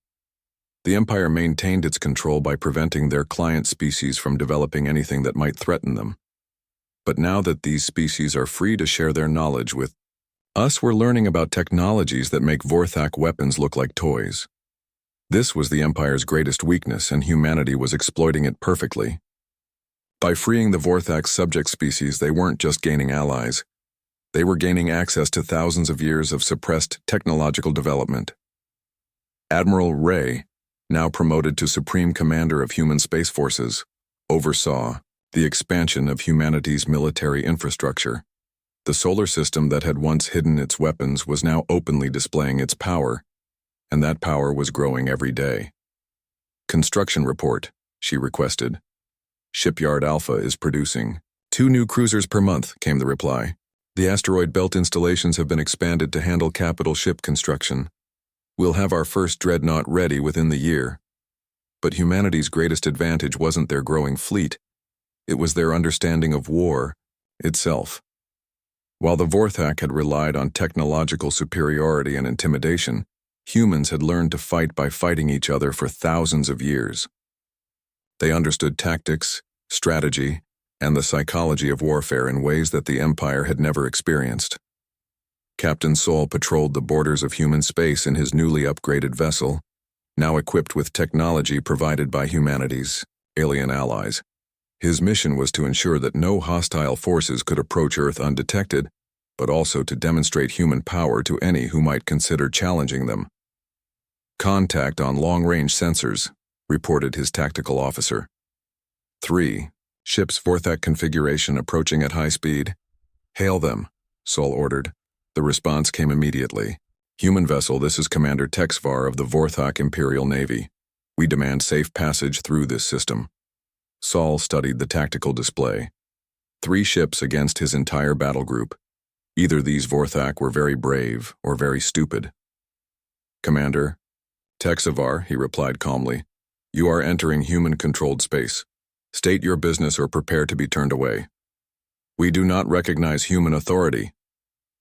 The Empire maintained its control by preventing their client species from developing anything that might threaten them. But now that these species are free to share their knowledge with us, we're learning about technologies that make Vorthak weapons look like toys. This was the Empire's greatest weakness, and humanity was exploiting it perfectly. By freeing the Vorthak subject species, they weren't just gaining allies. They were gaining access to thousands of years of suppressed technological development. Admiral Ray, now promoted to Supreme Commander of Human Space Forces, oversaw the expansion of humanity's military infrastructure. The solar system that had once hidden its weapons was now openly displaying its power, and that power was growing every day. Construction report, she requested. Shipyard Alpha is producing 2 new cruisers per month, came the reply. The asteroid belt installations have been expanded to handle capital ship construction. We'll have our first dreadnought ready within the year. But humanity's greatest advantage wasn't their growing fleet. It was their understanding of war itself. While the Vorthak had relied on technological superiority and intimidation, humans had learned to fight by fighting each other for thousands of years. They understood tactics, strategy, and the psychology of warfare in ways that the Empire had never experienced. Captain Sol patrolled the borders of human space in his newly upgraded vessel, now equipped with technology provided by humanity's alien allies. His mission was to ensure that no hostile forces could approach Earth undetected, but also to demonstrate human power to any who might consider challenging them. Contact on long-range sensors, reported his tactical officer. 3. Ship's Vorthak configuration approaching at high speed. Hail them, Sol ordered. The response came immediately. Human vessel, this is Commander Texvar of the Vorthak Imperial Navy. We demand safe passage through this system. Sol studied the tactical display. 3 ships against his entire battle group. Either these Vorthak were very brave or very stupid. Commander Texvar, he replied calmly. You are entering human-controlled space. State your business or prepare to be turned away. We do not recognize human authority,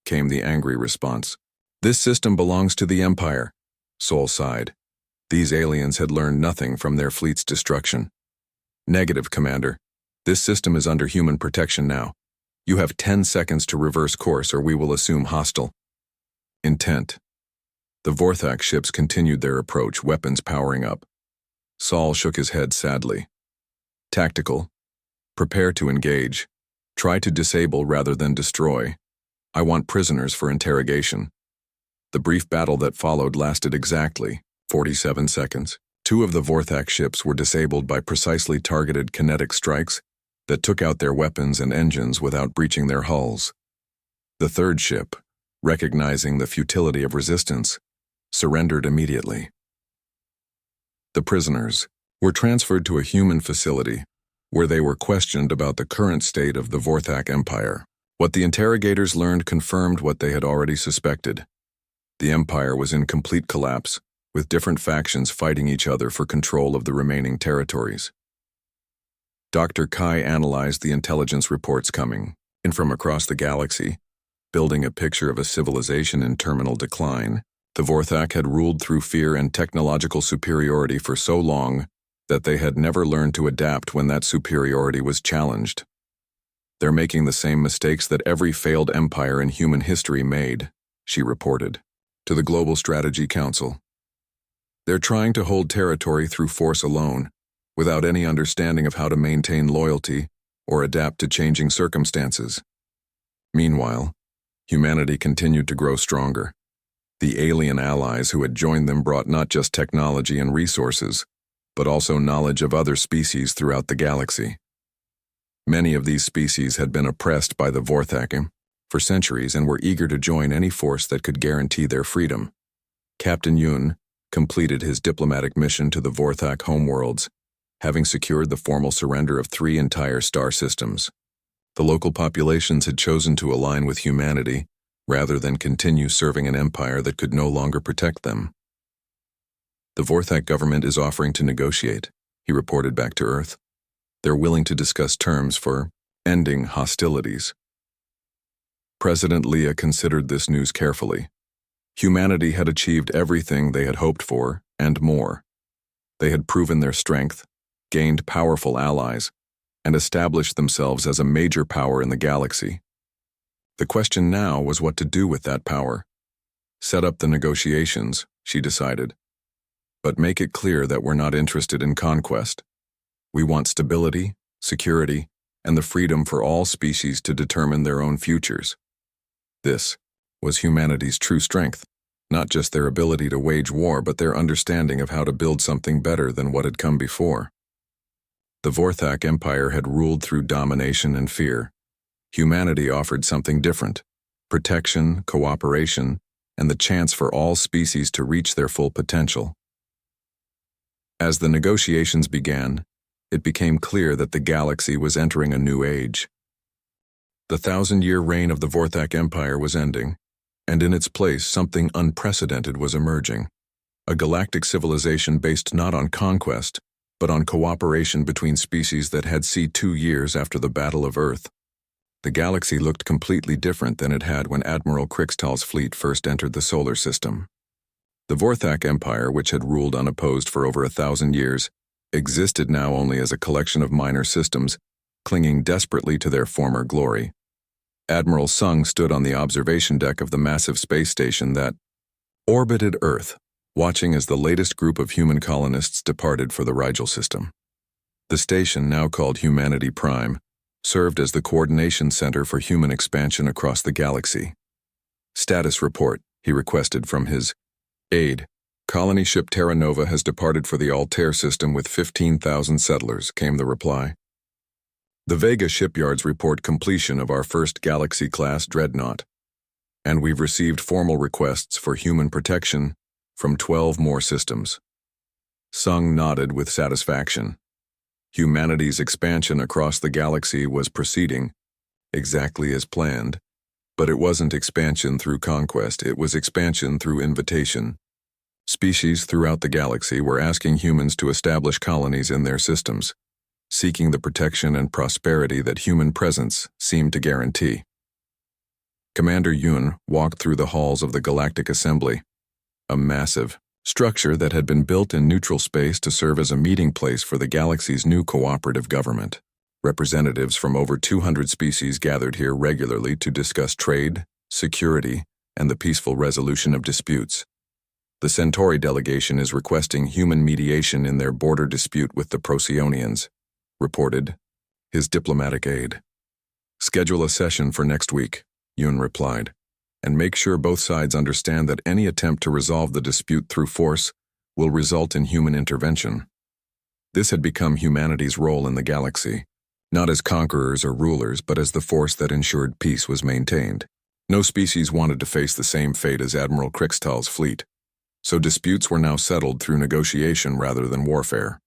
came the angry response. This system belongs to the Empire, Sol sighed. These aliens had learned nothing from their fleet's destruction. Negative, Commander. This system is under human protection now. You have 10 seconds to reverse course or we will assume hostile intent. The Vorthak ships continued their approach, weapons powering up. Sol shook his head sadly. Tactical. Prepare to engage. Try to disable rather than destroy. I want prisoners for interrogation. The brief battle that followed lasted exactly 47 seconds. 2 of the Vorthak ships were disabled by precisely targeted kinetic strikes that took out their weapons and engines without breaching their hulls. The 3rd ship, recognizing the futility of resistance, surrendered immediately. The prisoners were transferred to a human facility where they were questioned about the current state of the Vorthak Empire. What the interrogators learned confirmed what they had already suspected. The Empire was in complete collapse, with different factions fighting each other for control of the remaining territories. Dr. Kai analyzed the intelligence reports coming in from across the galaxy, building a picture of a civilization in terminal decline. The Vorthak had ruled through fear and technological superiority for so long that they had never learned to adapt when that superiority was challenged. They're making the same mistakes that every failed empire in human history made, she reported to the Global Strategy Council. They're trying to hold territory through force alone, without any understanding of how to maintain loyalty or adapt to changing circumstances. Meanwhile, humanity continued to grow stronger. The alien allies who had joined them brought not just technology and resources, but also knowledge of other species throughout the galaxy. Many of these species had been oppressed by the Vorthak for centuries and were eager to join any force that could guarantee their freedom. Captain Yun completed his diplomatic mission to the Vorthak homeworlds, having secured the formal surrender of 3 entire star systems. The local populations had chosen to align with humanity rather than continue serving an empire that could no longer protect them. The Vorthak government is offering to negotiate, he reported back to Earth. They're willing to discuss terms for ending hostilities. President Leah considered this news carefully. Humanity had achieved everything they had hoped for, and more. They had proven their strength, gained powerful allies, and established themselves as a major power in the galaxy. The question now was what to do with that power. Set up the negotiations, she decided. But make it clear that we're not interested in conquest. We want stability, security, and the freedom for all species to determine their own futures. This was humanity's true strength, not just their ability to wage war, but their understanding of how to build something better than what had come before. The Vorthak Empire had ruled through domination and fear. Humanity offered something different: protection, cooperation, and the chance for all species to reach their full potential. As the negotiations began, it became clear that the galaxy was entering a new age. The 1,000-year reign of the Vorthak Empire was ending, and in its place something unprecedented was emerging: a galactic civilization based not on conquest, but on cooperation between species that had seen 2 years after the Battle of Earth. The galaxy looked completely different than it had when Admiral Krixtal's fleet first entered the solar system. The Vorthak Empire, which had ruled unopposed for over 1,000 years, existed now only as a collection of minor systems, clinging desperately to their former glory. Admiral Sung stood on the observation deck of the massive space station that orbited Earth, watching as the latest group of human colonists departed for the Rigel system. The station, now called Humanity Prime, served as the coordination center for human expansion across the galaxy. "Status report," he requested from his aide. "Colony ship Terra Nova has departed for the Altair system with 15,000 settlers," came the reply. "The Vega shipyards report completion of our first Galaxy-class dreadnought, and we've received formal requests for human protection from 12 more systems." Sung nodded with satisfaction. Humanity's expansion across the galaxy was proceeding, exactly as planned, but it wasn't expansion through conquest, it was expansion through invitation. Species throughout the galaxy were asking humans to establish colonies in their systems, seeking the protection and prosperity that human presence seemed to guarantee. Commander Yun walked through the halls of the Galactic Assembly, a massive structure that had been built in neutral space to serve as a meeting place for the galaxy's new cooperative government. Representatives from over 200 species gathered here regularly to discuss trade, security, and the peaceful resolution of disputes. The Centauri delegation is requesting human mediation in their border dispute with the Procyon, reported his diplomatic aide. "Schedule a session for next week," Yun replied, "and make sure both sides understand that any attempt to resolve the dispute through force will result in human intervention." This had become humanity's role in the galaxy, not as conquerors or rulers, but as the force that ensured peace was maintained. No species wanted to face the same fate as Admiral Krixtal's fleet, so disputes were now settled through negotiation rather than warfare.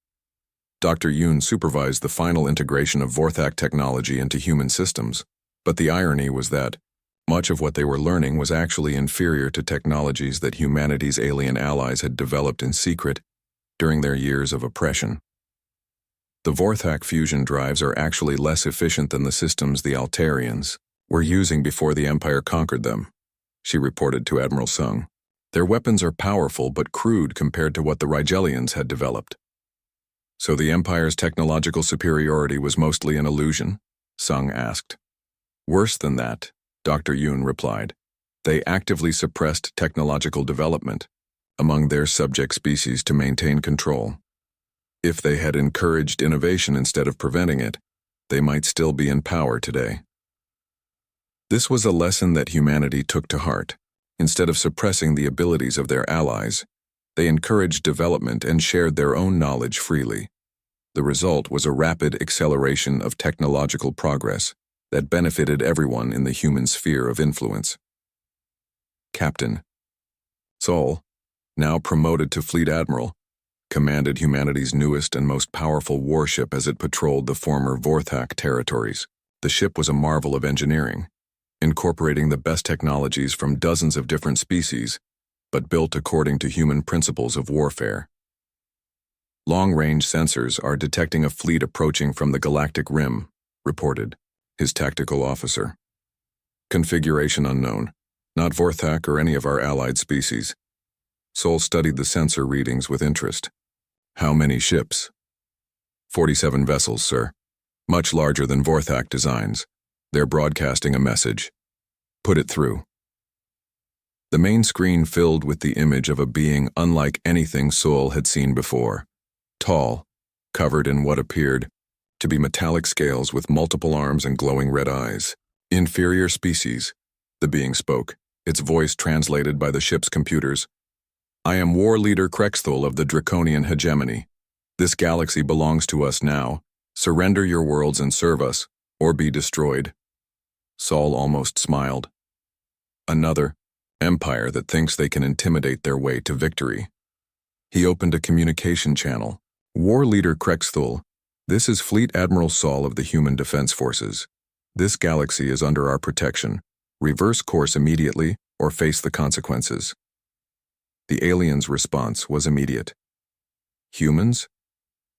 Dr. Yun supervised the final integration of Vorthak technology into human systems, but the irony was that much of what they were learning was actually inferior to technologies that humanity's alien allies had developed in secret during their years of oppression. "The Vorthak fusion drives are actually less efficient than the systems the Altarians were using before the Empire conquered them," she reported to Admiral Sung. "Their weapons are powerful but crude compared to what the Rigelians had developed." "So the Empire's technological superiority was mostly an illusion?" Sung asked. "Worse than that," Dr. Yun replied. "They actively suppressed technological development among their subject species to maintain control. If they had encouraged innovation instead of preventing it, they might still be in power today." This was a lesson that humanity took to heart. Instead of suppressing the abilities of their allies, they encouraged development and shared their own knowledge freely. The result was a rapid acceleration of technological progress that benefited everyone in the human sphere of influence. Captain Sol, now promoted to Fleet Admiral, commanded humanity's newest and most powerful warship as it patrolled the former Vorthak territories. The ship was a marvel of engineering, incorporating the best technologies from dozens of different species, but built according to human principles of warfare. "Long-range sensors are detecting a fleet approaching from the galactic rim," reported his tactical officer. "Configuration unknown. Not Vorthak or any of our allied species. Sol studied the sensor readings with interest. How many ships? 47 vessels, sir. Much larger than Vorthak designs. They're broadcasting a message. Put it through. The main screen filled with the image of a being unlike anything Sol had seen before. Tall, covered in what appeared to be metallic scales with multiple arms and glowing red eyes. Inferior species, the being spoke, its voice translated by the ship's computers. I am War Leader Krexthul of the Draconian Hegemony. This galaxy belongs to us now. Surrender your worlds and serve us, or be destroyed. Sol almost smiled. Another empire that thinks they can intimidate their way to victory. He opened a communication channel. War Leader Krexthul, this is Fleet Admiral Sol of the Human Defense Forces. This galaxy is under our protection. Reverse course immediately or face the consequences. The alien's response was immediate. Humans?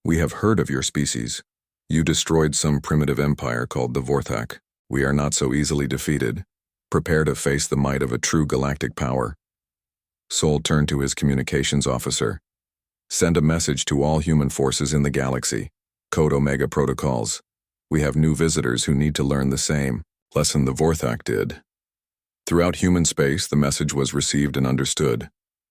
We have heard of your species. You destroyed some primitive empire called the Vorthak. We are not so easily defeated. Prepare to face the might of a true galactic power. Sol turned to his communications officer. Send a message to all human forces in the galaxy. Code Omega protocols. We have new visitors who need to learn the same lesson the Vorthak did. Throughout human space, the message was received and understood.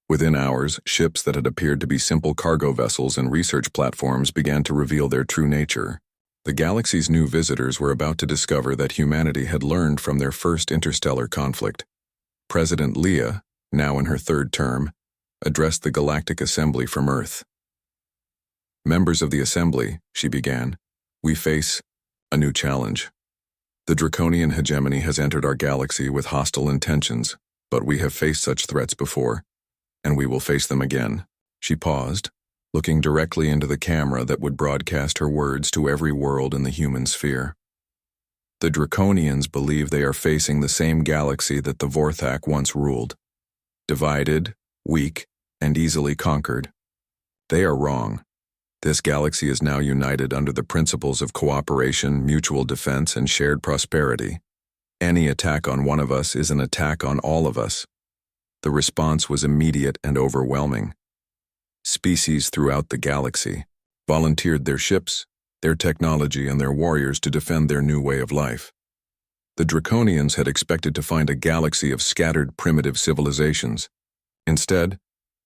Within hours, ships that had appeared to be simple cargo vessels and research platforms began to reveal their true nature. The galaxy's new visitors were about to discover that humanity had learned from their first interstellar conflict. President Leah, now in her third term, addressed the Galactic Assembly from Earth. Members of the Assembly, she began, we face a new challenge. The Draconian Hegemony has entered our galaxy with hostile intentions, but we have faced such threats before, and we will face them again. She paused, looking directly into the camera that would broadcast her words to every world in the human sphere. The Draconians believe they are facing the same galaxy that the Vorthak once ruled. Divided, weak, and easily conquered. They are wrong. This galaxy is now united under the principles of cooperation, mutual defense, and shared prosperity. Any attack on one of us is an attack on all of us. The response was immediate and overwhelming. Species throughout the galaxy volunteered their ships, their technology, and their warriors to defend their new way of life. The Draconians had expected to find a galaxy of scattered primitive civilizations. Instead,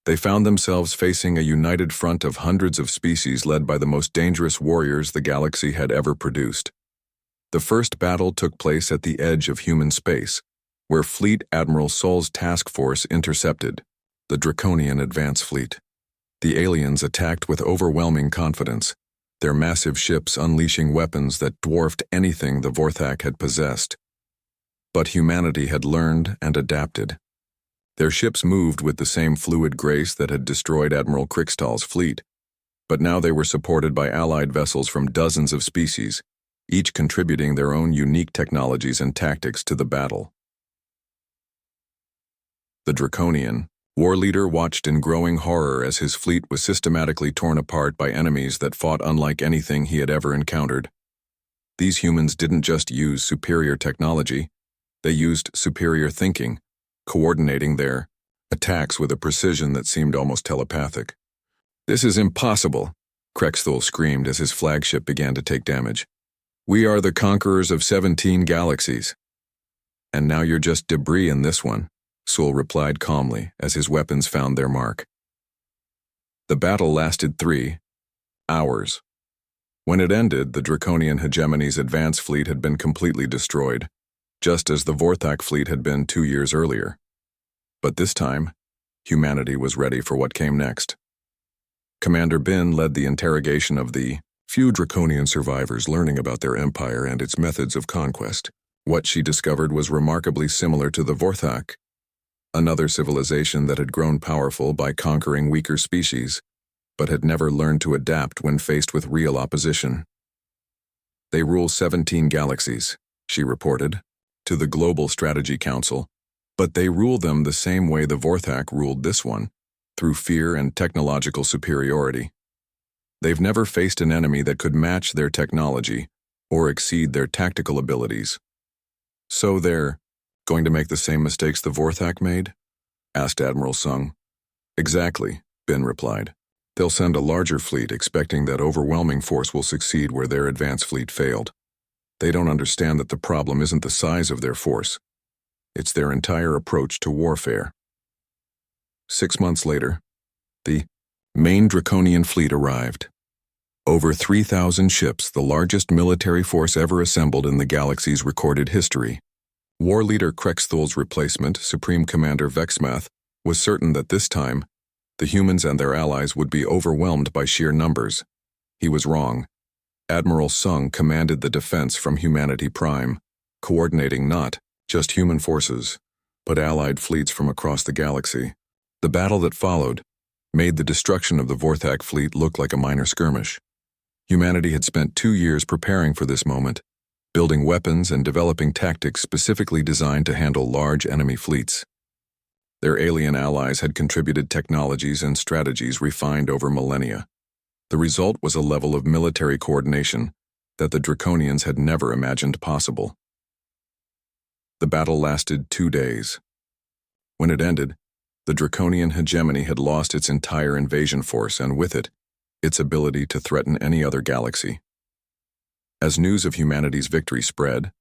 they found themselves facing a united front of hundreds of species led by the most dangerous warriors the galaxy had ever produced. The first battle took place at the edge of human space, where Fleet Admiral Sol's task force intercepted the Draconian advance fleet. The aliens attacked with overwhelming confidence, their massive ships unleashing weapons that dwarfed anything the Vorthak had possessed. But humanity had learned and adapted. Their ships moved with the same fluid grace that had destroyed Admiral Krixtal's fleet, but now they were supported by allied vessels from dozens of species, each contributing their own unique technologies and tactics to the battle. The Draconian war leader watched in growing horror as his fleet was systematically torn apart by enemies that fought unlike anything he had ever encountered. These humans didn't just use superior technology, they used superior thinking, coordinating their attacks with a precision that seemed almost telepathic. This is impossible, Krexthul screamed as his flagship began to take damage. We are the conquerors of 17 galaxies. And now you're just debris in this one, Sol replied calmly as his weapons found their mark. The battle lasted 3 hours. When it ended, the Draconian Hegemony's advance fleet had been completely destroyed, just as the Vorthak fleet had been 2 years earlier. But this time, humanity was ready for what came next. Commander Bin led the interrogation of the few Draconian survivors, learning about their empire and its methods of conquest. What she discovered was remarkably similar to the Vorthak, another civilization that had grown powerful by conquering weaker species, but had never learned to adapt when faced with real opposition. They rule 17 galaxies, she reported, to the Global Strategy Council, but they rule them the same way the Vorthak ruled this one, through fear and technological superiority. They've never faced an enemy that could match their technology or exceed their tactical abilities. So their Going to make the same mistakes the Vorthak made? Asked Admiral Sung. Exactly, Ben replied. They'll send a larger fleet expecting that overwhelming force will succeed where their advance fleet failed. They don't understand that the problem isn't the size of their force. It's their entire approach to warfare. 6 months later, the main Draconian fleet arrived. Over 3,000 ships, the largest military force ever assembled in the galaxy's recorded history. War leader Krexthol's replacement, Supreme Commander Vexmath, was certain that this time, the humans and their allies would be overwhelmed by sheer numbers. He was wrong. Admiral Sung commanded the defense from Humanity Prime, coordinating not just human forces, but allied fleets from across the galaxy. The battle that followed made the destruction of the Vorthak fleet look like a minor skirmish. Humanity had spent 2 years preparing for this moment, building weapons and developing tactics specifically designed to handle large enemy fleets. Their alien allies had contributed technologies and strategies refined over millennia. The result was a level of military coordination that the Draconians had never imagined possible. The battle lasted 2 days. When it ended, the Draconian hegemony had lost its entire invasion force and with it, its ability to threaten any other galaxy. As news of humanity's victory spread,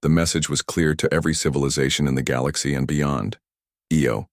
the message was clear to every civilization in the galaxy and beyond. EO,